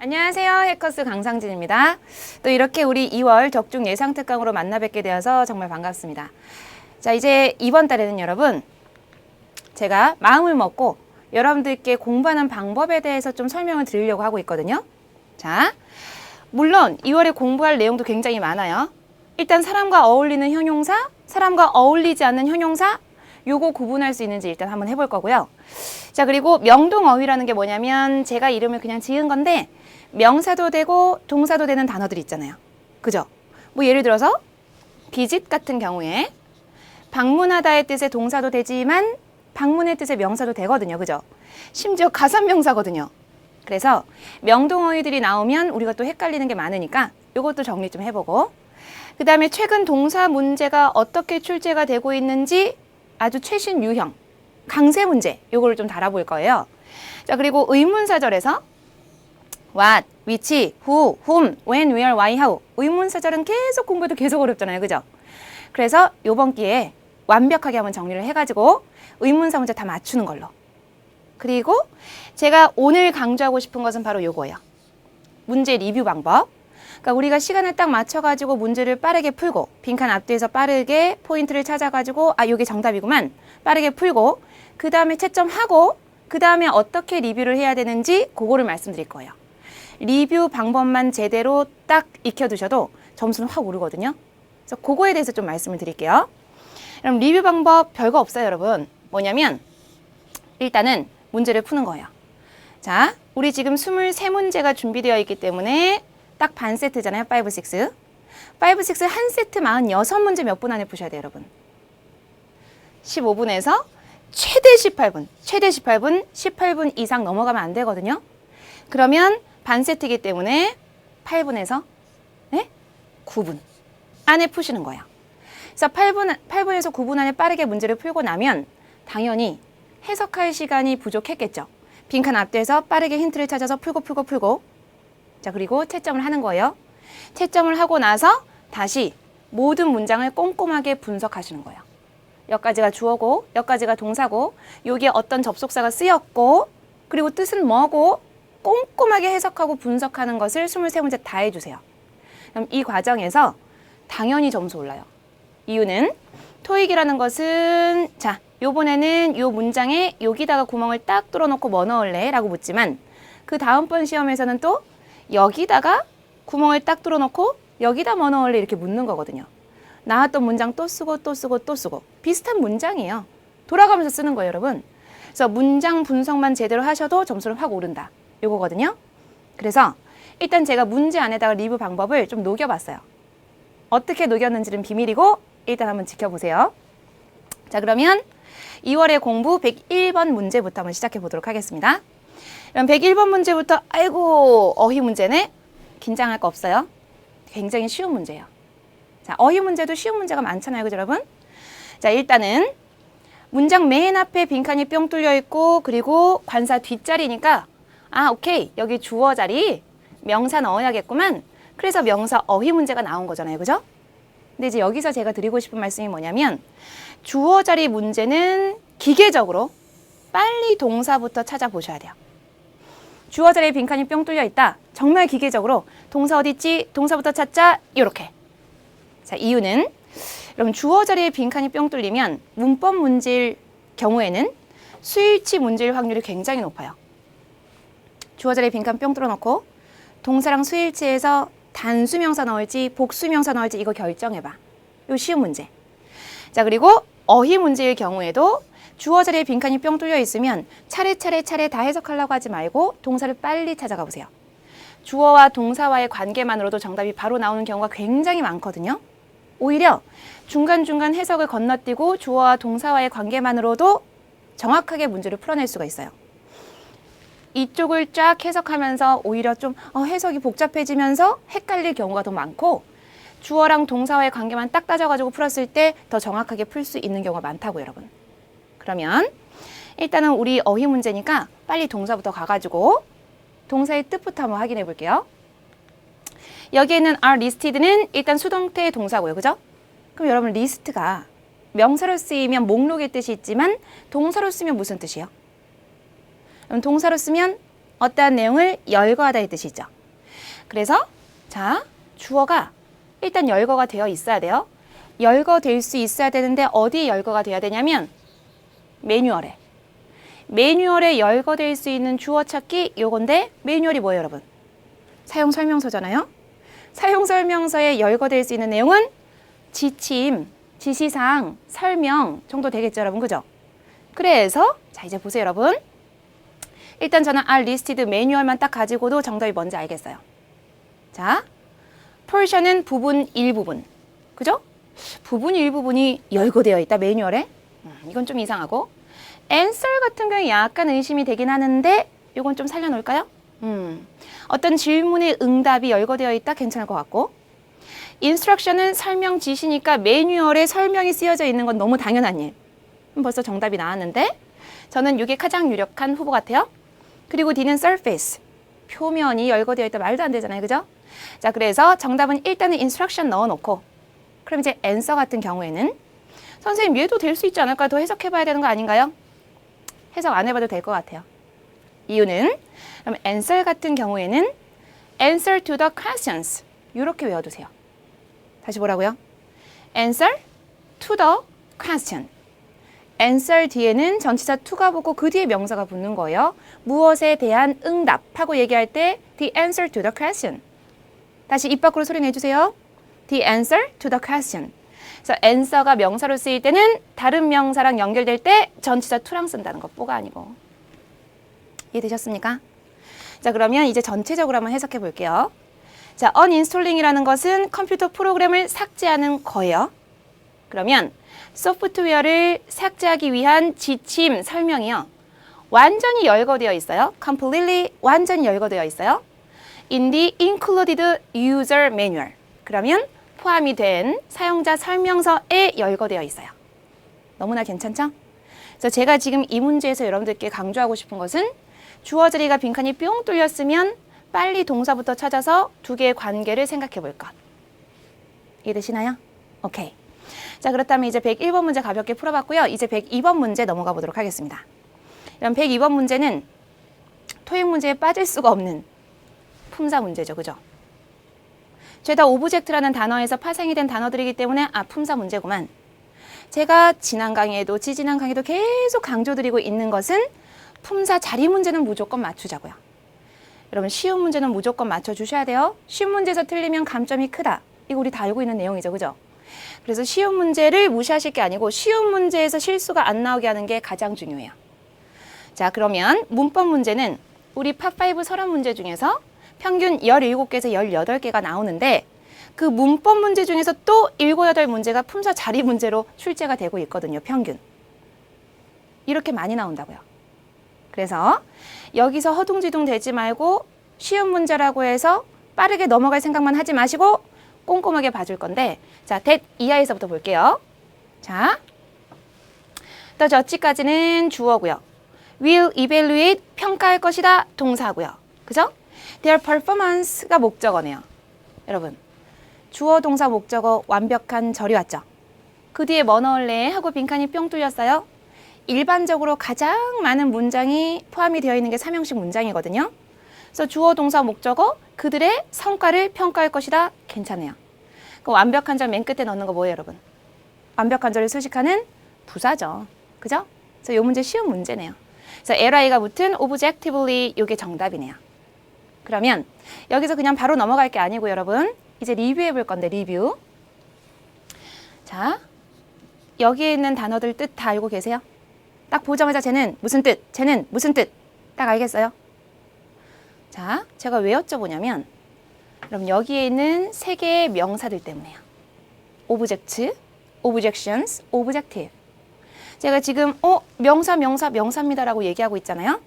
안녕하세요. 해커스 강상진입니다. 또 이렇게 우리 2월 적중 예상 특강으로 만나 뵙게 되어서 정말 반갑습니다. 자, 이제 이번 달에는 여러분 제가 마음을 먹고 여러분들께 공부하는 방법에 대해서 좀 설명을 드리려고 하고 있거든요. 자, 물론 2월에 공부할 내용도 굉장히 많아요. 일단 사람과 어울리는 형용사, 사람과 어울리지 않는 형용사, 요거 구분할 수 있는지 일단 한번 해볼 거고요. 자, 그리고 명동어휘라는 게 뭐냐면 제가 이름을 그냥 지은 건데 명사도 되고 동사도 되는 단어들이 있잖아요. 그죠? 뭐 예를 들어서 비짓 같은 경우에 방문하다의 뜻의 동사도 되지만 방문의 뜻의 명사도 되거든요. 그죠? 심지어 가산명사거든요. 그래서 명동어휘들이 나오면 우리가 또 헷갈리는 게 많으니까 이것도 정리 좀 해보고, 그 다음에 최근 동사 문제가 어떻게 출제가 되고 있는지 아주 최신 유형 강세 문제 요거를 좀 달아볼 거예요. 자, 그리고 의문사절에서 what, which, who, whom, when, where, why, how 의문사절은 계속 공부해도 계속 어렵잖아요. 그죠? 그래서 요번 기회에 완벽하게 한번 정리를 해가지고 의문사 문제 다 맞추는 걸로. 그리고 제가 오늘 강조하고 싶은 것은 바로 요거예요. 문제 리뷰 방법. 그러니까 우리가 시간을 딱 맞춰가지고 문제를 빠르게 풀고 빈칸 앞뒤에서 빠르게 포인트를 찾아가지고 요게 정답이구만 빠르게 풀고 그 다음에 채점하고 그 다음에 어떻게 리뷰를 해야 되는지 그거를 말씀드릴 거예요. 리뷰 방법만 제대로 딱 익혀두셔도 점수는 확 오르거든요. 그래서 그거에 대해서 좀 말씀을 드릴게요. 그럼 리뷰 방법 별거 없어요, 여러분. 뭐냐면 일단은 문제를 푸는 거예요. 자, 우리 지금 23문제가 준비되어 있기 때문에 딱 반 세트잖아요. 5, 6. 5, 6 한 세트 46문제 몇 분 안에 푸셔야 돼요, 여러분. 15분에서 최대 18분. 최대 18분, 18분 이상 넘어가면 안 되거든요. 그러면 반 세트이기 때문에 8분에서 9분 안에 푸시는 거예요. 그래서 8분에서 9분 안에 빠르게 문제를 풀고 나면 당연히 해석할 시간이 부족했겠죠. 빈칸 앞뒤에서 빠르게 힌트를 찾아서 풀고 자, 그리고 채점을 하는 거예요. 채점을 하고 나서 다시 모든 문장을 꼼꼼하게 분석하시는 거예요. 여기까지가 주어고 여기까지가 동사고 여기에 어떤 접속사가 쓰였고 그리고 뜻은 뭐고 꼼꼼하게 해석하고 분석하는 것을 23문제 다 해주세요. 그럼 이 과정에서 당연히 점수 올라요. 이유는 토익이라는 것은 자, 요번에는 요 문장에 여기다가 구멍을 딱 뚫어놓고 뭐 넣을래? 라고 묻지만 그 다음번 시험에서는 또 여기다가 구멍을 딱 뚫어놓고 여기다 뭐 넣을래? 이렇게 묻는 거거든요. 나왔던 문장 또 쓰고 비슷한 문장이에요. 돌아가면서 쓰는 거예요, 여러분. 그래서 문장 분석만 제대로 하셔도 점수는 확 오른다. 요거거든요. 그래서 일단 제가 문제 안에다가 리뷰 방법을 좀 녹여봤어요. 어떻게 녹였는지는 비밀이고 일단 한번 지켜보세요. 자, 그러면 2월의 공부 101번 문제부터 한번 시작해 보도록 하겠습니다. 그럼 101번 문제부터 아이고 어휘 문제네. 긴장할 거 없어요. 굉장히 쉬운 문제예요. 자, 어휘 문제도 쉬운 문제가 많잖아요. 그죠, 여러분? 자, 일단은 문장 맨 앞에 빈칸이 뿅 뚫려 있고 그리고 관사 뒷자리니까 오케이. 여기 주어 자리 명사 넣어야겠구만. 그래서 명사 어휘 문제가 나온 거잖아요. 그죠? 근데 이제 여기서 제가 드리고 싶은 말씀이 뭐냐면 주어 자리 문제는 기계적으로 빨리 동사부터 찾아보셔야 돼요. 주어 자리에 빈칸이 뿅 뚫려 있다. 정말 기계적으로 동사 어디 있지? 동사부터 찾자. 이렇게. 자, 이유는 여러분 주어 자리에 빈칸이 뿅 뚫리면 문법 문제일 경우에는 수일치 문제일 확률이 굉장히 높아요. 주어 자리에 빈칸 뿅 뚫어놓고 동사랑 수일치에서 단수명사 넣을지 복수명사 넣을지 이거 결정해봐. 요 쉬운 문제. 자, 그리고 어휘 문제일 경우에도 주어 자리에 빈칸이 뿅 뚫려 있으면 차례 다 해석하려고 하지 말고 동사를 빨리 찾아가 보세요. 주어와 동사와의 관계만으로도 정답이 바로 나오는 경우가 굉장히 많거든요. 오히려 중간중간 해석을 건너뛰고 주어와 동사와의 관계만으로도 정확하게 문제를 풀어낼 수가 있어요. 이쪽을 쫙 해석하면서 오히려 좀 해석이 복잡해지면서 헷갈릴 경우가 더 많고 주어랑 동사와의 관계만 딱 따져가지고 풀었을 때 더 정확하게 풀 수 있는 경우가 많다고 여러분. 그러면 일단은 우리 어휘 문제니까 빨리 동사부터 가가지고 동사의 뜻부터 한번 확인해 볼게요. 여기에는 are listed는 일단 수동태의 동사고요. 그죠? 그럼 여러분 리스트가 명사로 쓰이면 목록의 뜻이 있지만 동사로 쓰면 무슨 뜻이에요? 그럼 동사로 쓰면 어떠한 내용을 열거하다의 뜻이죠. 그래서 자, 주어가 일단 열거가 되어 있어야 돼요. 열거될 수 있어야 되는데 어디에 열거가 돼야 되냐면 매뉴얼에. 매뉴얼에 열거될 수 있는 주어 찾기 요건데 매뉴얼이 뭐예요, 여러분? 사용설명서잖아요. 사용설명서에 열거될 수 있는 내용은 지침, 지시사항, 설명 정도 되겠죠, 여러분. 그죠? 그래서 자, 이제 보세요, 여러분. 일단 저는 are listed 매뉴얼만 딱 가지고도 정답이 뭔지 알겠어요. 자, portion은 부분, 일부분. 그죠? 부분, 일부분이 열거되어 있다, 매뉴얼에. 이건 좀 이상하고. answer 같은 경우에 약간 의심이 되긴 하는데 이건 좀 살려놓을까요? 어떤 질문의 응답이 열거되어 있다, 괜찮을 것 같고. instruction은 설명 지시니까 매뉴얼에 설명이 쓰여져 있는 건 너무 당연한 일. 벌써 정답이 나왔는데 저는 이게 가장 유력한 후보 같아요. 그리고 D는 surface, 표면이 열거되어 있다, 말도 안 되잖아요, 그죠? 자, 그래서 정답은 일단은 instruction 넣어놓고 그럼 이제 answer 같은 경우에는 선생님 얘도 될 수 있지 않을까? 더 해석해봐야 되는 거 아닌가요? 해석 안 해봐도 될 것 같아요. 이유는 그럼 answer 같은 경우에는 answer to the questions 이렇게 외워두세요. 다시 뭐라고요? answer to the question. answer 뒤에는 전치사 to가 붙고 그 뒤에 명사가 붙는 거예요. 무엇에 대한 응답하고 얘기할 때 the answer to the question. 다시 입 밖으로 소리 내주세요. the answer to the question. 그래서 answer가 명사로 쓰일 때는 다른 명사랑 연결될 때 전치사 to랑 쓴다는 거, 뽀가 아니고. 이해되셨습니까? 자, 그러면 이제 전체적으로 한번 해석해 볼게요. 자, uninstalling이라는 것은 컴퓨터 프로그램을 삭제하는 거예요. 그러면 소프트웨어를 삭제하기 위한 지침, 설명이요. 완전히 열거되어 있어요. completely, 완전히 열거되어 있어요. in the included user manual. 그러면 포함이 된 사용자 설명서에 열거되어 있어요. 너무나 괜찮죠? 그래서 제가 지금 이 문제에서 여러분들께 강조하고 싶은 것은 주어 자리가 빈칸이 뿅 뚫렸으면 빨리 동사부터 찾아서 두 개의 관계를 생각해 볼 것. 이해되시나요? 오케이. 자, 그렇다면 이제 101번 문제 가볍게 풀어봤고요. 이제 102번 문제 넘어가 보도록 하겠습니다. 그럼 102번 문제는 토익 문제에 빠질 수가 없는 품사 문제죠. 그죠? 죄다 오브젝트라는 단어에서 파생이 된 단어들이기 때문에 품사 문제구만. 제가 지난 강의에도 지지난 강의도 계속 강조드리고 있는 것은 품사 자리 문제는 무조건 맞추자고요. 여러분 쉬운 문제는 무조건 맞춰주셔야 돼요. 쉬운 문제에서 틀리면 감점이 크다. 이거 우리 다 알고 있는 내용이죠. 그죠? 그래서 쉬운 문제를 무시하실 게 아니고 쉬운 문제에서 실수가 안 나오게 하는 게 가장 중요해요. 자, 그러면 문법 문제는 우리 팝5 서론 문제 중에서 평균 17개에서 18개가 나오는데 그 문법 문제 중에서 또 7, 8문제가 품사 자리 문제로 출제가 되고 있거든요. 평균. 이렇게 많이 나온다고요. 그래서 여기서 허둥지둥 되지 말고 쉬운 문제라고 해서 빠르게 넘어갈 생각만 하지 마시고 꼼꼼하게 봐줄 건데 자, that 이하에서부터 볼게요. 자, 더 저치까지는 주어고요. will evaluate 평가할 것이다 동사고요. 그죠? their performance가 목적어네요. 여러분 주어 동사 목적어 완벽한 절이 왔죠? 그 뒤에 뭐 넣을래? 하고 빈칸이 뿅 뚫렸어요. 일반적으로 가장 많은 문장이 포함이 되어 있는 게 3형식 문장이거든요. 그래서 주어 동사 목적어 그들의 성과를 평가할 것이다. 괜찮아요. 그 완벽한 절 맨 끝에 넣는 거 뭐예요, 여러분? 완벽한 절을 수식하는 부사죠. 그죠? 그래서 이 문제 쉬운 문제네요. 그래서 li가 붙은 objectively 이게 정답이네요. 그러면 여기서 그냥 바로 넘어갈 게 아니고 여러분 이제 리뷰해 볼 건데 리뷰. 자, 여기에 있는 단어들 뜻 다 알고 계세요? 딱 보자마자 쟤는 무슨 뜻, 쟤는 무슨 뜻 딱 알겠어요? 자, 제가 왜 여쭤보냐면 그럼 여기에 있는 세 개의 명사들 때문에요. object, objections, objective. 제가 지금 명사, 명사, 명사입니다라고 얘기하고 있잖아요.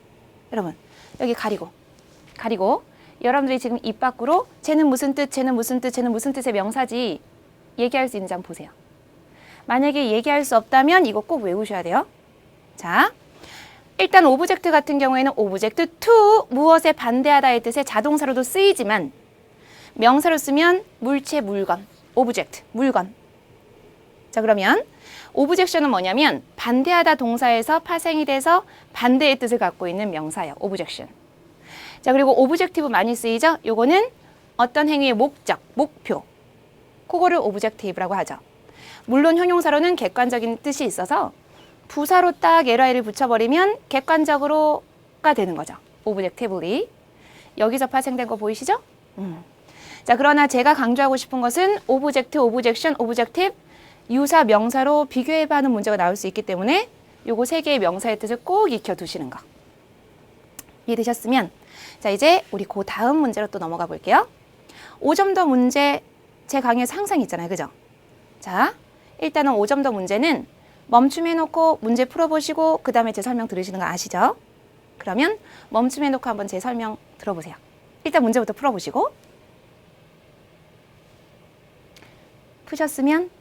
여러분 여기 가리고 여러분들이 지금 입 밖으로 쟤는 무슨 뜻, 쟤는 무슨 뜻, 쟤는 무슨 뜻의 명사지 얘기할 수 있는지 한번 보세요. 만약에 얘기할 수 없다면 이거 꼭 외우셔야 돼요. 자, 일단 오브젝트 같은 경우에는 오브젝트 to 무엇에 반대하다의 뜻의 자동사로도 쓰이지만 명사로 쓰면 물체, 물건, 오브젝트, 물건. 자, 그러면 오브젝션은 뭐냐면 반대하다 동사에서 파생이 돼서 반대의 뜻을 갖고 있는 명사예요. 오브젝션. 자, 그리고 오브젝티브 많이 쓰이죠? 요거는 어떤 행위의 목적, 목표. 그거를 오브젝티브라고 하죠. 물론 형용사로는 객관적인 뜻이 있어서 부사로 딱 LI를 붙여버리면 객관적으로가 되는 거죠. 오브젝티브리. 여기서 파생된 거 보이시죠? 자, 그러나 제가 강조하고 싶은 것은 오브젝트, 오브젝션, 오브젝티브 유사 명사로 비교해봐 하는 문제가 나올 수 있기 때문에 요거 세 개의 명사의 뜻을 꼭 익혀두시는 거. 이해되셨으면 자, 이제 우리 그 다음 문제로 또 넘어가 볼게요. 5점 더 문제 제 강의에서 항상 있잖아요. 그죠? 자, 일단은 5점 더 문제는 멈춤해놓고 문제 풀어보시고 그 다음에 제 설명 들으시는 거 아시죠? 그러면 멈춤해놓고 한번 제 설명 들어보세요. 일단 문제부터 풀어보시고 푸셨으면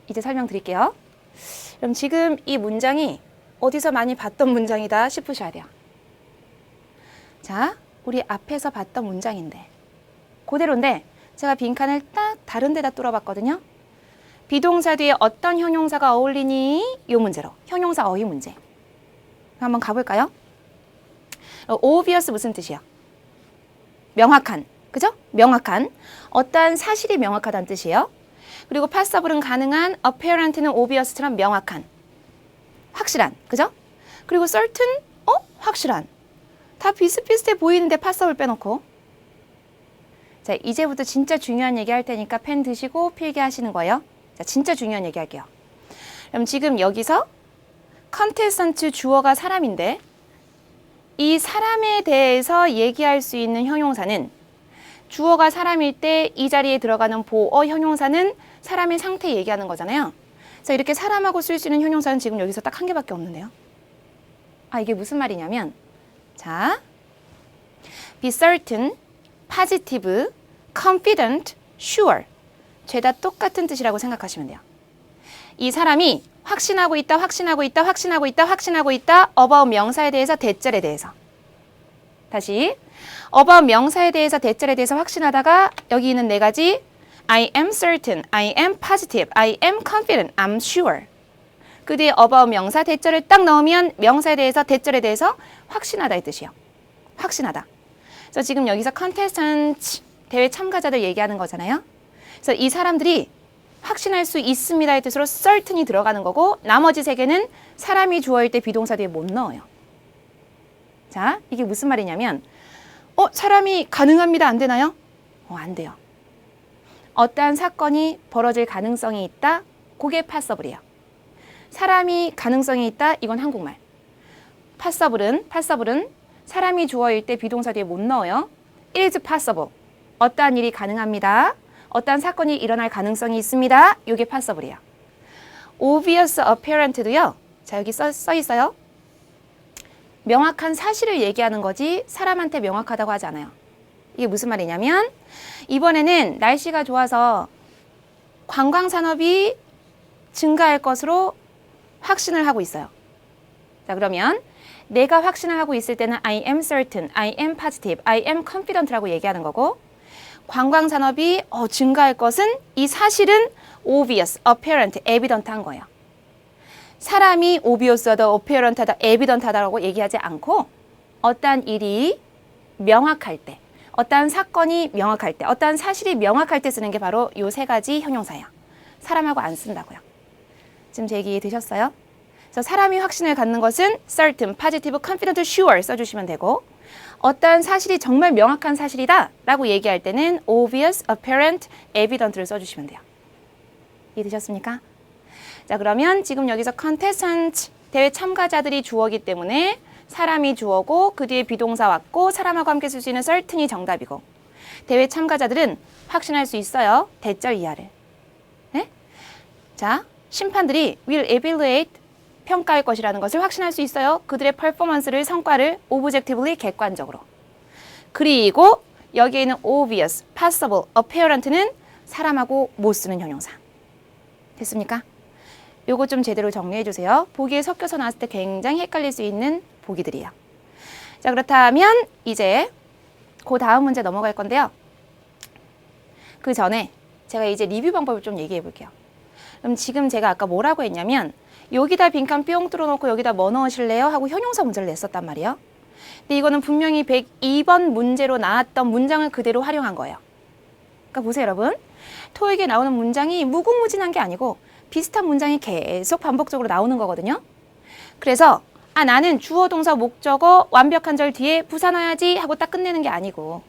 이제 설명 드릴게요. 그럼 지금 이 문장이 어디서 많이 봤던 문장이다 싶으셔야 돼요. 자, 우리 앞에서 봤던 문장인데 그대로인데 제가 빈칸을 딱 다른 데다 뚫어봤거든요. 비동사 뒤에 어떤 형용사가 어울리니? 이 문제로. 형용사 어휘 문제. 한번 가볼까요? obvious 무슨 뜻이야? 명확한. 그죠? 명확한. 어떠한 사실이 명확하다는 뜻이에요. 그리고 passable은 가능한, apparent는 obvious처럼 명확한. 확실한. 그죠? 그리고 certain, 확실한. 다 비슷비슷해 보이는데 passable 빼놓고. 자, 이제부터 진짜 중요한 얘기 할 테니까 펜 드시고 필기하시는 거예요. 자, 진짜 중요한 얘기 할게요. 그럼 지금 여기서 contestant 주어가 사람인데 이 사람에 대해서 얘기할 수 있는 형용사는 주어가 사람일 때 이 자리에 들어가는 보어 형용사는 사람의 상태 얘기하는 거잖아요. 그래서 이렇게 사람하고 쓸 수 있는 형용사는 지금 여기서 딱 한 개밖에 없는데요. 아, 이게 무슨 말이냐면 자, be certain, positive, confident, sure. 죄다 똑같은 뜻이라고 생각하시면 돼요. 이 사람이 확신하고 있다, 확신하고 있다, 확신하고 있다, 확신하고 있다. about 명사에 대해서 대절에 대해서. 다시 about 명사에 대해서 대절에 대해서 확신하다가 여기 있는 네 가지 I am certain, I am positive, I am confident, I'm sure. 그 뒤에 about 명사 대절을 딱 넣으면 명사에 대해서 대절에 대해서 확신하다 이 뜻이에요. 확신하다. 그래서 지금 여기서 contestant 대회 참가자들 얘기하는 거잖아요. 그래서 이 사람들이 확신할 수 있습니다의 뜻으로 certain이 들어가는 거고 나머지 세 개는 사람이 주어일 때 비동사 뒤에 못 넣어요. 자, 이게 무슨 말이냐면 사람이 가능합니다. 안 되나요? 안 돼요. 어떠한 사건이 벌어질 가능성이 있다. 그게 passable이에요. 사람이 가능성이 있다. 이건 한국말. passable은 사람이 주어일 때 비동사 뒤에 못 넣어요. It is possible. 어떠한 일이 가능합니다. 어떠한 사건이 일어날 가능성이 있습니다. 이게 passable이에요. obvious apparent도요. 자, 여기 써 있어요. 명확한 사실을 얘기하는 거지 사람한테 명확하다고 하지 않아요. 이게 무슨 말이냐면 이번에는 날씨가 좋아서 관광산업이 증가할 것으로 확신을 하고 있어요. 자, 그러면 내가 확신을 하고 있을 때는 I am certain, I am positive, I am confident라고 얘기하는 거고 관광산업이 증가할 것은 이 사실은 obvious, apparent, evident한 거예요. 사람이 obvious하다, apparent하다, evident하다라고 얘기하지 않고 어떠한 일이 명확할 때, 어떠한 사건이 명확할 때, 어떠한 사실이 명확할 때 쓰는 게 바로 이 세 가지 형용사예요. 사람하고 안 쓴다고요. 지금 제 얘기 되셨어요? 그래서 사람이 확신을 갖는 것은 certain, positive, confident, sure 써주시면 되고 어떠한 사실이 정말 명확한 사실이다 라고 얘기할 때는 obvious, apparent, evident를 써주시면 돼요. 이해되셨습니까? 자, 그러면 지금 여기서 contestant, 대회 참가자들이 주어기 때문에 사람이 주어고 그 뒤에 비동사 왔고 사람하고 함께 쓸 수 있는 certain이 정답이고 대회 참가자들은 확신할 수 있어요. 대절 이하를. 네? 자, 심판들이 will evaluate, 평가할 것이라는 것을 확신할 수 있어요. 그들의 퍼포먼스를, 성과를 objectively, 객관적으로. 그리고 여기에 있는 obvious, possible, apparent는 사람하고 못 쓰는 형용사. 됐습니까? 요거 좀 제대로 정리해 주세요. 보기에 섞여서 나왔을 때 굉장히 헷갈릴 수 있는 보기들이에요. 자, 그렇다면 이제 그 다음 문제 넘어갈 건데요. 그 전에 제가 이제 리뷰 방법을 좀 얘기해 볼게요. 그럼 지금 제가 아까 뭐라고 했냐면 여기다 빈칸 뿅 뚫어놓고 여기다 뭐 넣으실래요? 하고 형용사 문제를 냈었단 말이에요. 근데 이거는 분명히 102번 문제로 나왔던 문장을 그대로 활용한 거예요. 그러니까 보세요, 여러분. 토익에 나오는 문장이 무궁무진한 게 아니고 비슷한 문장이 계속 반복적으로 나오는 거거든요. 그래서 나는 주어, 동사, 목적어 완벽한 절 뒤에 부사 넣어야지 하고 딱 끝내는 게 아니고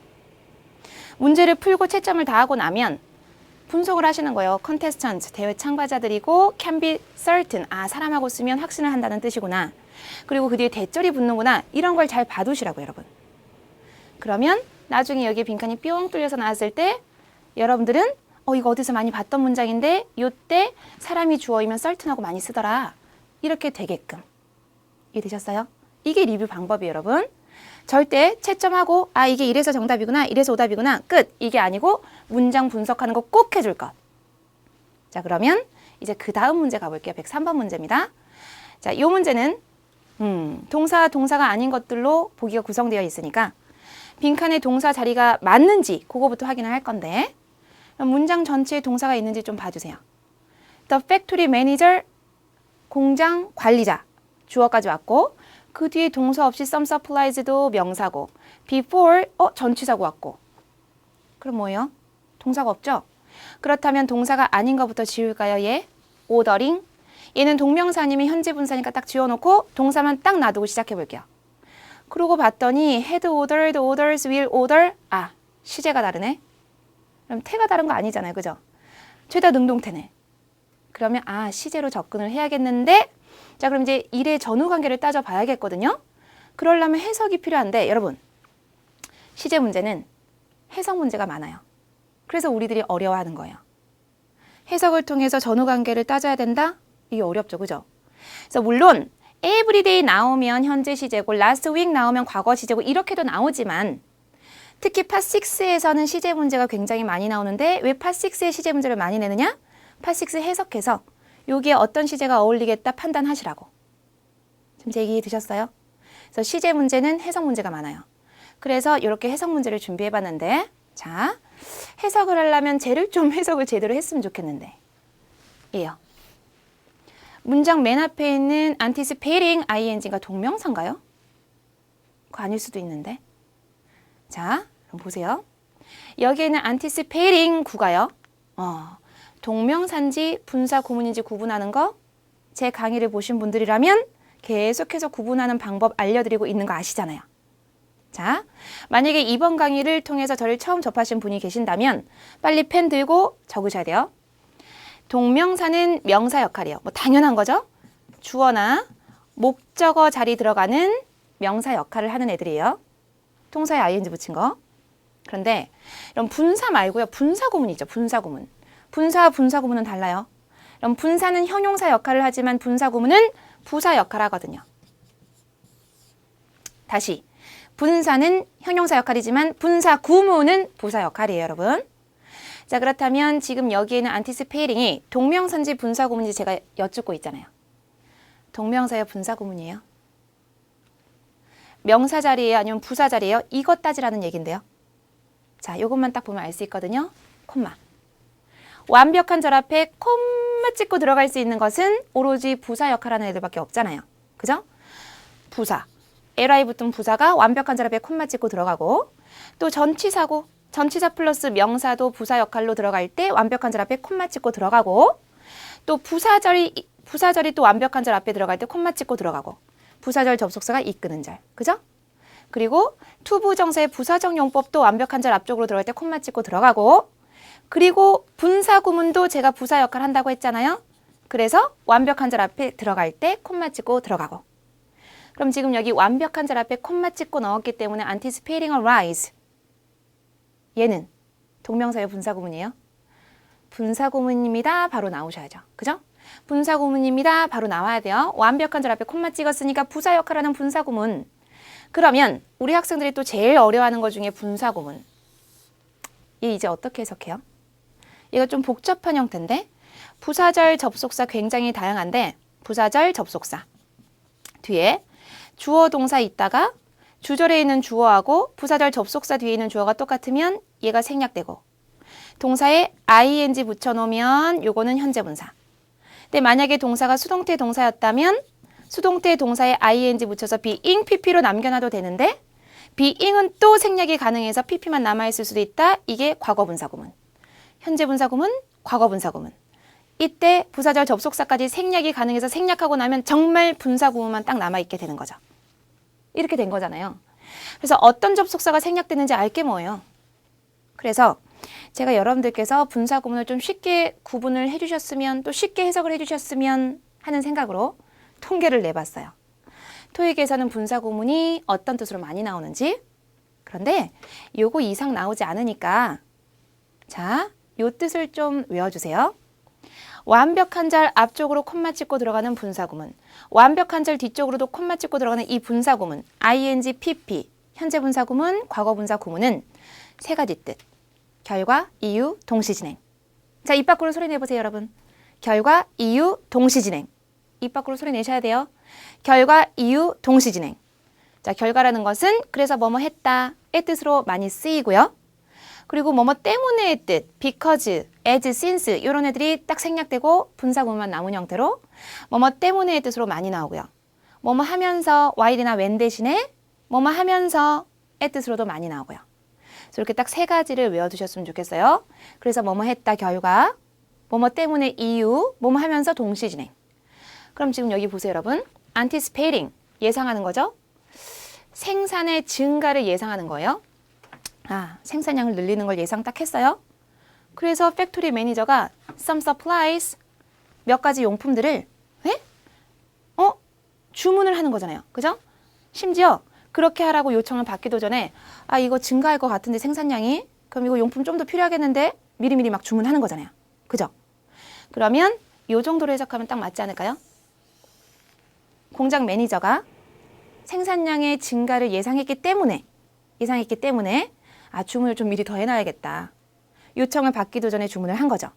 문제를 풀고 채점을 다 하고 나면 분석을 하시는 거예요. contestant, 대회 참가자들이고 can be certain, 사람하고 쓰면 확신을 한다는 뜻이구나. 그리고 그 뒤에 대절이 붙는구나. 이런 걸 잘 봐두시라고 여러분. 그러면 나중에 여기에 빈칸이 뿅 뚫려서 나왔을 때 여러분들은 이거 어디서 많이 봤던 문장인데 요때 사람이 주어이면 certain하고 많이 쓰더라. 이렇게 되게끔. 이해되셨어요? 이게 리뷰 방법이에요, 여러분. 절대 채점하고 이게 이래서 정답이구나, 이래서 오답이구나, 끝. 이게 아니고 문장 분석하는 거 꼭 해줄 것. 자, 그러면 이제 그 다음 문제 가볼게요. 103번 문제입니다. 자, 이 문제는 동사가 아닌 것들로 보기가 구성되어 있으니까 빈칸에 동사 자리가 맞는지 그거부터 확인을 할 건데 문장 전체에 동사가 있는지 좀 봐주세요. The factory manager, 공장 관리자, 주어까지 왔고 그 뒤에 동사 없이 some supplies도 명사고 before, 전치사고 왔고 그럼 뭐예요? 동사가 없죠? 그렇다면 동사가 아닌 것부터 지울까요? 얘? ordering. 얘는 동명사 아니면 현재 분사니까 딱 지워놓고 동사만 딱 놔두고 시작해 볼게요. 그러고 봤더니 had ordered, orders, will order. 시제가 다르네. 그럼 태가 다른 거 아니잖아요. 그죠? 죄다 능동태네. 그러면 시제로 접근을 해야겠는데 자, 그럼 이제 일의 전후 관계를 따져봐야겠거든요. 그러려면 해석이 필요한데 여러분 시제 문제는 해석 문제가 많아요. 그래서 우리들이 어려워하는 거예요. 해석을 통해서 전후 관계를 따져야 된다? 이게 어렵죠. 그죠? 그래서 물론 everyday 나오면 현재 시제고 last week 나오면 과거 시제고 이렇게도 나오지만 특히 Part 6에서는 시제 문제가 굉장히 많이 나오는데 왜 Part 6의 시제 문제를 많이 내느냐? Part 6 해석해서 여기에 어떤 시제가 어울리겠다 판단하시라고. 지금 제 얘기 드셨어요? 그래서 시제 문제는 해석 문제가 많아요. 그래서 이렇게 해석 문제를 준비해봤는데 자, 해석을 하려면 쟤를 좀 해석을 제대로 했으면 좋겠는데 예요. 문장 맨 앞에 있는 anticipating ing가 동명사인가요? 그거 아닐 수도 있는데 자, 그럼 보세요. 여기에는 anticipating 구가요. 동명사인지 분사 구문인지 구분하는 거 제 강의를 보신 분들이라면 계속해서 구분하는 방법 알려드리고 있는 거 아시잖아요. 자, 만약에 이번 강의를 통해서 저를 처음 접하신 분이 계신다면 빨리 펜 들고 적으셔야 돼요. 동명사는 명사 역할이에요. 뭐 당연한 거죠. 주어나 목적어 자리 들어가는 명사 역할을 하는 애들이에요. 동사에 ing 붙인 거. 그런데 이런 분사 말고요. 분사 구문 있죠. 분사 구문. 분사와 분사 구문은 달라요. 그럼 분사는 형용사 역할을 하지만 분사 구문은 부사 역할을 하거든요. 다시 분사는 형용사 역할이지만 분사 구문은 부사 역할이에요, 여러분. 자, 그렇다면 지금 여기에는 anticipating이 동명사인지 분사 구문인지 제가 여쭙고 있잖아요. 동명사예요, 분사 구문이에요? 명사 자리예요, 아니면 부사 자리예요? 이것 따지라는 얘긴데요. 자, 이것만 딱 보면 알 수 있거든요. 콤마. 완벽한 절 앞에 콤마 찍고 들어갈 수 있는 것은 오로지 부사 역할하는 애들밖에 없잖아요. 그죠? 부사. li 붙은 부사가 완벽한 절 앞에 콤마 찍고 들어가고 또 전치사고 전치사 플러스 명사도 부사 역할로 들어갈 때 완벽한 절 앞에 콤마 찍고 들어가고 또 부사절이 또 완벽한 절 앞에 들어갈 때 콤마 찍고 들어가고 부사절 접속사가 이끄는 절. 그죠? 그리고 투부정사의 부사적 용법도 완벽한 절 앞쪽으로 들어갈 때 콤마 찍고 들어가고 그리고 분사 구문도 제가 부사 역할 한다고 했잖아요. 그래서 완벽한 절 앞에 들어갈 때 콤마 찍고 들어가고 그럼 지금 여기 완벽한 절 앞에 콤마 찍고 넣었기 때문에 anticipating a rise 얘는 동명사의 분사 구문이에요. 분사 구문입니다. 바로 나오셔야죠. 그죠? 분사 구문입니다. 바로 나와야 돼요. 완벽한 절 앞에 콤마 찍었으니까 부사 역할하는 분사 구문. 그러면 우리 학생들이 또 제일 어려워하는 것 중에 분사 구문. 얘 이제 어떻게 해석해요? 얘가 좀 복잡한 형태인데 부사절 접속사 굉장히 다양한데 부사절 접속사 뒤에 주어 동사 있다가 주절에 있는 주어하고 부사절 접속사 뒤에 있는 주어가 똑같으면 얘가 생략되고 동사에 ing 붙여놓으면 요거는 현재 분사. 근데 만약에 동사가 수동태 동사였다면 수동태 동사에 ing 붙여서 being pp로 남겨놔도 되는데 being은 또 생략이 가능해서 pp만 남아있을 수도 있다. 이게 과거분사구문. 현재분사구문, 과거분사구문. 이때 부사절 접속사까지 생략이 가능해서 생략하고 나면 정말 분사구문만 딱 남아있게 되는 거죠. 이렇게 된 거잖아요. 그래서 어떤 접속사가 생략되는지 알게 뭐예요. 그래서 제가 여러분들께서 분사구문을 좀 쉽게 구분을 해주셨으면 또 쉽게 해석을 해주셨으면 하는 생각으로 통계를 내봤어요. 토익에서는 분사구문이 어떤 뜻으로 많이 나오는지. 그런데 요거 이상 나오지 않으니까 자, 요 뜻을 좀 외워주세요. 완벽한 절 앞쪽으로 콤마 찍고 들어가는 분사구문, 완벽한 절 뒤쪽으로도 콤마 찍고 들어가는 이 분사구문, ing, pp, 현재 분사구문, 과거 분사구문은 세 가지 뜻. 결과, 이유, 동시진행. 자, 입 밖으로 소리 내보세요, 여러분. 결과, 이유, 동시진행. 입 밖으로 소리 내셔야 돼요. 결과, 이유, 동시진행. 자, 결과라는 것은 그래서 뭐뭐 했다의 뜻으로 많이 쓰이고요. 그리고 뭐뭐 때문에의 뜻, because, as, since 이런 애들이 딱 생략되고 분사구문만 남은 형태로 뭐뭐 때문에의 뜻으로 많이 나오고요. 뭐뭐 하면서 while이나 when 대신에 뭐뭐 하면서의 뜻으로도 많이 나오고요. 그래서 이렇게 딱 세 가지를 외워두셨으면 좋겠어요. 그래서 뭐뭐 했다 결과, 뭐뭐 때문에 이유, 뭐뭐 하면서 동시진행. 그럼 지금 여기 보세요, 여러분. anticipating, 예상하는 거죠. 생산의 증가를 예상하는 거예요. 아, 생산량을 늘리는 걸 예상 딱 했어요. 그래서 팩토리 매니저가 some supplies, 몇 가지 용품들을 주문을 하는 거잖아요. 그죠? 심지어 그렇게 하라고 요청을 받기도 전에 아, 이거 증가할 것 같은데 생산량이, 그럼 이거 용품 좀 더 필요하겠는데 미리미리 막 주문하는 거잖아요. 그죠? 그러면 이 정도로 해석하면 딱 맞지 않을까요? 공장 매니저가 생산량의 증가를 예상했기 때문에 아, 주문을 좀 미리 더 해놔야겠다. 요청을 받기도 전에 주문을 한 거죠.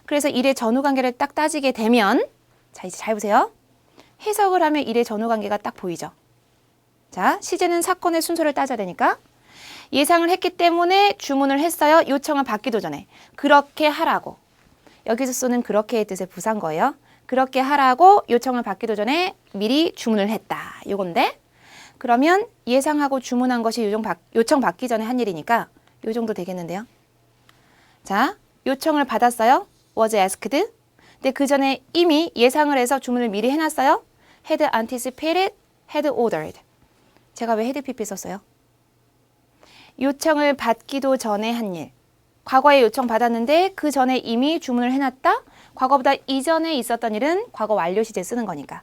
그래서 일의 전후관계를 딱 따지게 되면 자, 이제 잘 보세요. 해석을 하면 일의 전후관계가 딱 보이죠. 자, 시제는 사건의 순서를 따져야 되니까 예상을 했기 때문에 주문을 했어요. 요청을 받기도 전에. 그렇게 하라고. 여기서 쓰는 그렇게의 뜻의 부사인 거예요. 그렇게 하라고 요청을 받기도 전에 미리 주문을 했다. 요건데 그러면 예상하고 주문한 것이 요청 받기 전에 한 일이니까 요 정도 되겠는데요. 자, 요청을 받았어요. was asked. 근데 그 전에 이미 예상을 해서 주문을 미리 해놨어요. had anticipated, had ordered. 제가 왜 had pp 썼어요? 요청을 받기도 전에 한 일. 과거에 요청 받았는데 그 전에 이미 주문을 해놨다. 과거보다 이전에 있었던 일은 과거 완료 시제 쓰는 거니까.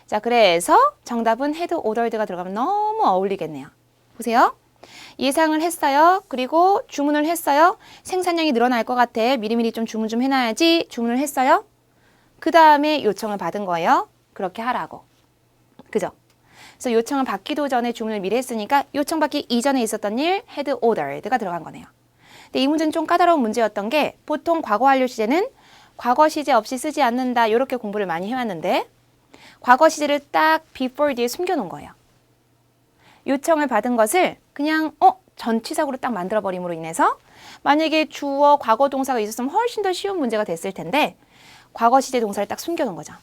자, 그래서 정답은 had ordered가 들어가면 너무 어울리겠네요. 보세요. 예상을 했어요. 그리고 주문을 했어요. 생산량이 늘어날 것 같아. 미리미리 좀 주문 좀 해놔야지. 주문을 했어요. 그 다음에 요청을 받은 거예요. 그렇게 하라고. 그죠? 그래서 요청을 받기도 전에 주문을 미리 했으니까 요청받기 이전에 있었던 일 had ordered가 들어간 거네요. 근데 이 문제는 좀 까다로운 문제였던 게 보통 과거 완료 시제는 과거 시제 없이 쓰지 않는다. 이렇게 공부를 많이 해왔는데 과거 시제를 딱 before 뒤에 숨겨놓은 거예요. 요청을 받은 것을 그냥 전치사구로 딱 만들어버림으로 인해서 만약에 주어 과거 동사가 있었으면 훨씬 더 쉬운 문제가 됐을 텐데 과거 시제 동사를 딱 숨겨놓은 거죠.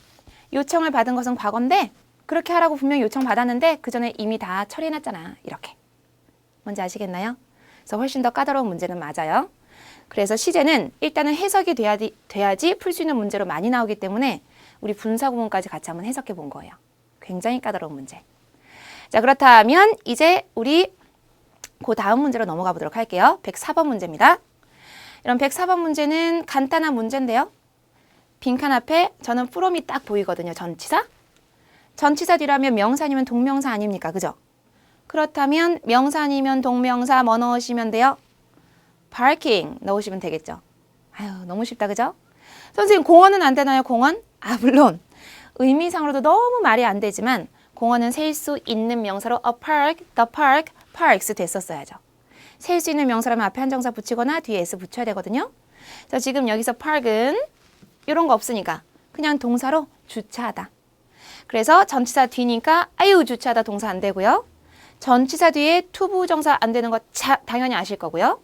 요청을 받은 것은 과거인데 그렇게 하라고 분명히 요청 받았는데 그 전에 이미 다 처리해놨잖아. 이렇게. 뭔지 아시겠나요? 그래서 훨씬 더 까다로운 문제는 맞아요. 그래서 시제는 일단은 해석이 돼야지 풀 수 있는 문제로 많이 나오기 때문에 우리 분사구문까지 같이 한번 해석해 본 거예요. 굉장히 까다로운 문제. 자, 그렇다면 이제 우리 그 다음 문제로 넘어가 보도록 할게요. 104번 문제입니다. 이런 104번 문제는 간단한 문제인데요. 빈칸 앞에 저는 from이 딱 보이거든요. 전치사. 전치사 뒤라면 명사 아니면 동명사 아닙니까? 그죠? 그렇다면 명사 아니면 동명사 뭐 넣으시면 돼요? parking 넣으시면 되겠죠. 아유, 너무 쉽다. 그죠? 선생님, 공원은 안 되나요? 공원? 아, 물론 의미상으로도 너무 말이 안 되지만 공원은 셀 수 있는 명사로 a park, the park, parks 됐었어야죠. 셀 수 있는 명사라면 앞에 한정사 붙이거나 뒤에 s 붙여야 되거든요. 자, 지금 여기서 park은 이런 거 없으니까 그냥 동사로 주차하다. 그래서 전치사 뒤니까 아유, 주차하다 동사 안 되고요. 전치사 뒤에 투부정사 안 되는 거 당연히 아실 거고요.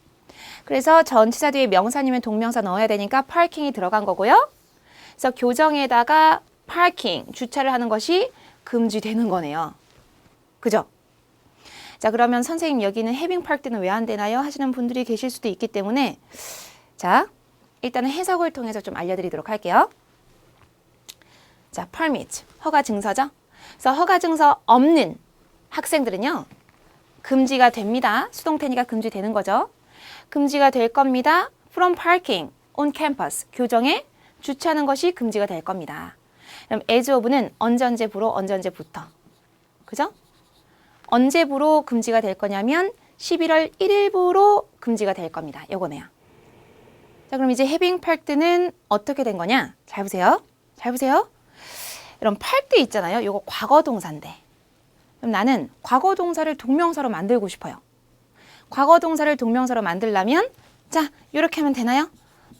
그래서 전치사 뒤에 명사 아니면 동명사 넣어야 되니까 parking이 들어간 거고요. 그래서 교정에다가 parking, 주차를 하는 것이 금지되는 거네요. 그죠? 자, 그러면 선생님 여기는 having parked는 왜 안 되나요? 하시는 분들이 계실 수도 있기 때문에 자, 일단은 해석을 통해서 좀 알려드리도록 할게요. 자, permit, 허가 증서죠? 그래서 허가 증서 없는 학생들은요, 금지가 됩니다. 수동태니까 금지되는 거죠. 금지가 될 겁니다. From parking on campus, 교정에 주차하는 것이 금지가 될 겁니다. 그럼 as of는 언제부로 언제부터. 그죠? 언제부로 금지가 될 거냐면 11월 1일부로 금지가 될 겁니다. 요거네요. 자, 그럼 이제 having parked는 어떻게 된 거냐? 잘 보세요. 잘 보세요. 이런 parked 있잖아요. 요거 과거 동사인데. 그럼 나는 과거 동사를 동명사로 만들고 싶어요. 과거 동사를 동명사로 만들려면 자, 이렇게 하면 되나요?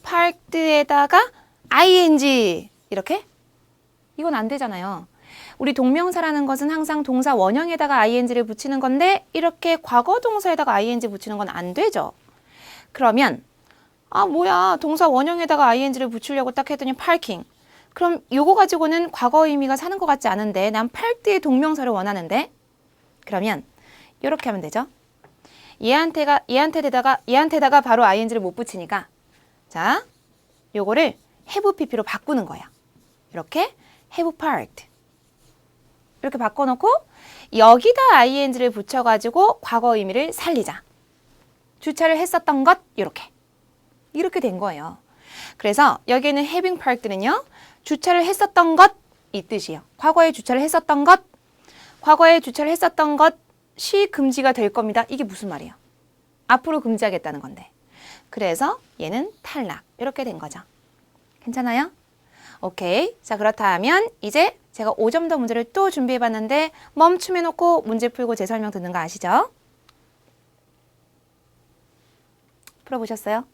parked에다가 ing 이렇게? 이건 안 되잖아요. 우리 동명사라는 것은 항상 동사 원형에다가 ing를 붙이는 건데 이렇게 과거 동사에다가 ing 붙이는 건 안 되죠. 그러면 아 뭐야 동사 원형에다가 ing를 붙이려고 딱 했더니 parking. 그럼 요거 가지고는 과거 의미가 사는 것 같지 않은데 난 parked의 동명사를 원하는데 그러면 이렇게 하면 되죠. 얘한테다가 바로 ing를 못 붙이니까 자 요거를 have pp로 바꾸는 거예요. 이렇게 have parked 이렇게 바꿔놓고 여기다 ing를 붙여가지고 과거 의미를 살리자. 주차를 했었던 것 이렇게 된 거예요. 그래서 여기에는 having parked는요. 주차를 했었던 것 이 뜻이에요. 과거에 주차를 했었던 것 과거에 주차를 했었던 것이 금지가 될 겁니다. 이게 무슨 말이에요? 앞으로 금지하겠다는 건데. 그래서 얘는 탈락 이렇게 된 거죠. 괜찮아요? 오케이. 자, 그렇다면 이제 제가 5점 더 문제를 또 준비해봤는데 멈춤해놓고 문제 풀고 제 설명 듣는 거 아시죠? 풀어보셨어요?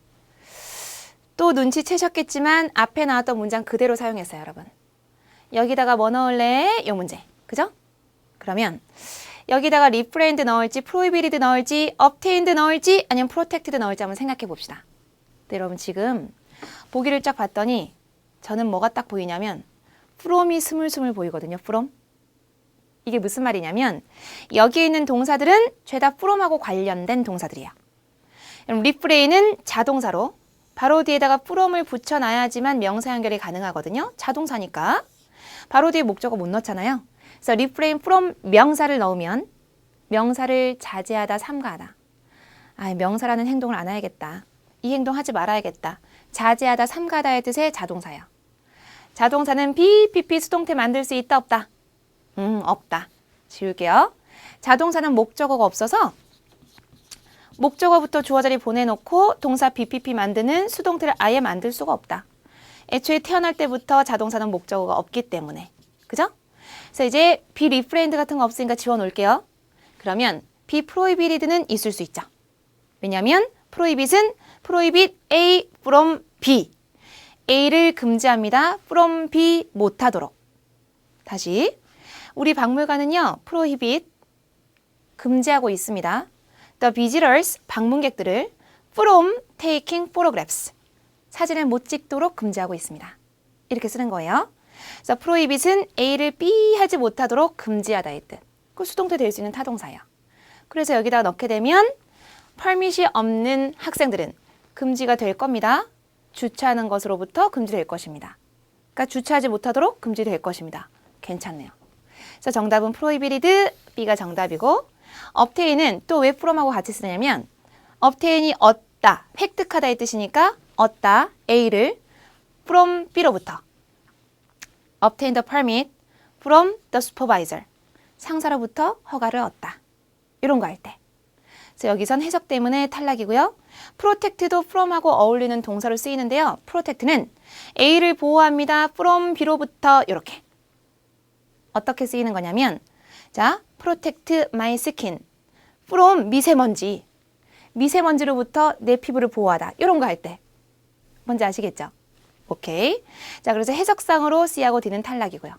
또 눈치채셨겠지만 앞에 나왔던 문장 그대로 사용했어요, 여러분. 여기다가 뭐 넣을래? 요 문제. 그죠? 그러면 여기다가 refrained 넣을지, prohibited 넣을지, obtained 넣을지, 아니면 protected 넣을지 한번 생각해 봅시다. 네, 여러분 지금 보기를 쫙 봤더니 저는 뭐가 딱 보이냐면 from이 스물스물 보이거든요. from. 이게 무슨 말이냐면 여기에 있는 동사들은 죄다 from하고 관련된 동사들이에요. 그럼 refrain은 자동사로 바로 뒤에다가 from을 붙여놔야지만 명사 연결이 가능하거든요. 자동사니까. 바로 뒤에 목적어 못 넣잖아요. 그래서 refrain from 명사를 넣으면 명사를 자제하다, 삼가하다. 아, 명사라는 행동을 안 해야겠다. 이 행동 하지 말아야겠다. 자제하다, 삼가하다의 뜻의 자동사예요. 자동사는 be, pp 수동태 만들 수 있다, 없다? 없다. 지울게요. 자동사는 목적어가 없어서 목적어부터 주어자리 보내놓고 동사 BPP 만드는 수동태를 아예 만들 수가 없다. 애초에 태어날 때부터 자동사는 목적어가 없기 때문에. 그죠? 그래서 이제 be refrained 같은 거 없으니까 지워놓을게요. 그러면 be prohibited는 있을 수 있죠. 왜냐하면 prohibit은 prohibit A from B. A를 금지합니다. from B 못하도록. 다시 우리 박물관은요. prohibit 금지하고 있습니다. The visitors, 방문객들을 from taking photographs, 사진을 못 찍도록 금지하고 있습니다. 이렇게 쓰는 거예요. 그래서 prohibit은 A를 B 하지 못하도록 금지하다의 뜻. 그 수동태 될 수 있는 타동사예요. 그래서 여기다가 넣게 되면 permit이 없는 학생들은 금지가 될 겁니다. 주차하는 것으로부터 금지될 것입니다. 그러니까 주차하지 못하도록 금지될 것입니다. 괜찮네요. 그래서 정답은 prohibited, B가 정답이고 obtain은 또 왜 from하고 같이 쓰냐면 obtain이 얻다, 획득하다의 뜻이니까 얻다, A를 from B로부터 obtain the permit from the supervisor, 상사로부터 허가를 얻다. 이런 거 할 때. 그래서 여기선 해석 때문에 탈락이고요. protect도 from하고 어울리는 동사로 쓰이는데요. protect는 A를 보호합니다. from B로부터 이렇게. 어떻게 쓰이는 거냐면 자, protect my skin from 미세먼지. 미세먼지로부터 내 피부를 보호하다. 이런 거 할 때. 뭔지 아시겠죠? 오케이. 자, 그래서 해석상으로 C하고 D는 탈락이고요.